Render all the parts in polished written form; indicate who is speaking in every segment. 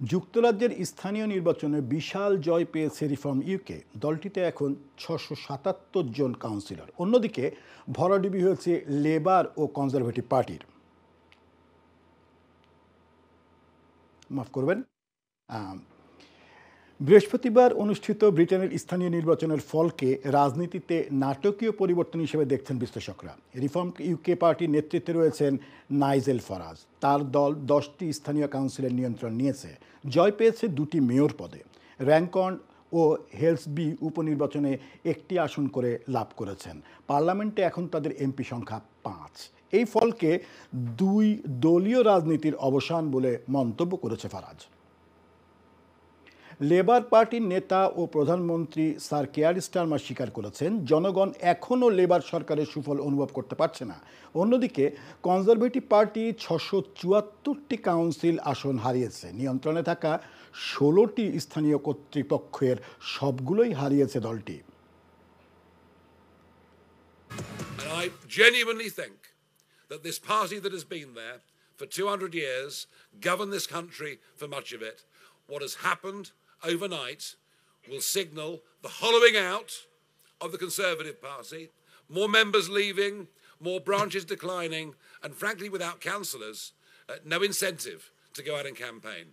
Speaker 1: যুক্তরাজ্যের স্থানীয় নির্বাচনে বিশাল জয় পেয়েছে রিফর্ম ইউকে। দলটিতে এখন ৬৭৭ জন কাউন্সিলর। অন্যদিকে ভরাডুবি হয়েছে লেবার ও কনজারভেটিভ পার্টির। মাফ করবেন, বৃহস্পতিবার অনুষ্ঠিত ব্রিটেনের স্থানীয় নির্বাচনের ফলকে রাজনীতিতে নাটকীয় পরিবর্তন হিসেবে দেখছেন বিশ্লেষকরা। রিফর্ম ইউকে পার্টির নেতৃত্বে রয়েছেন নাইজেল ফারাজ। তার দল 10টি স্থানীয় কাউন্সিলের নিয়ন্ত্রণ নিয়েছে, জয় পেয়েছে 2টি মেয়র পদে। র্যাঙ্কন ও হেলসবি উপনির্বাচনে 1টি আসন করে লাভ করেছেন। পার্লামেন্টে এখন তাদের এমপি সংখ্যা 5। এই ফলকে 2 দলীয় রাজনীতির অবসান বলে মন্তব্য করেছে ফারাজ। লেবার পার্টির নেতা ও প্রধানমন্ত্রী স্যার কেয়ার স্টারমার স্বীকার করেছেন, জনগণ এখনও লেবার সরকারের সুফল অনুভব করতে পারছে না। অন্যদিকে কনজারভেটিভ পার্টি 674টি কাউন্সিল আসন হারিয়েছে। নিয়ন্ত্রণে থাকা 16টি স্থানীয় কর্তৃপক্ষের সবগুলোই হারিয়েছে দলটি।
Speaker 2: I genuinely think that this party that has been there for 200 years, governed this country for much of it, what has happened overnight will signal the hollowing out of the Conservative Party, more members leaving, more branches declining, and frankly, without councillors, no incentive to go out and campaign.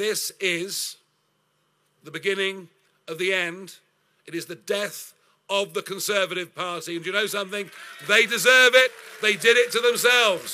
Speaker 2: This is the beginning of the end. It is the death of the Conservative Party. And do you know something? They deserve it. They did it to themselves.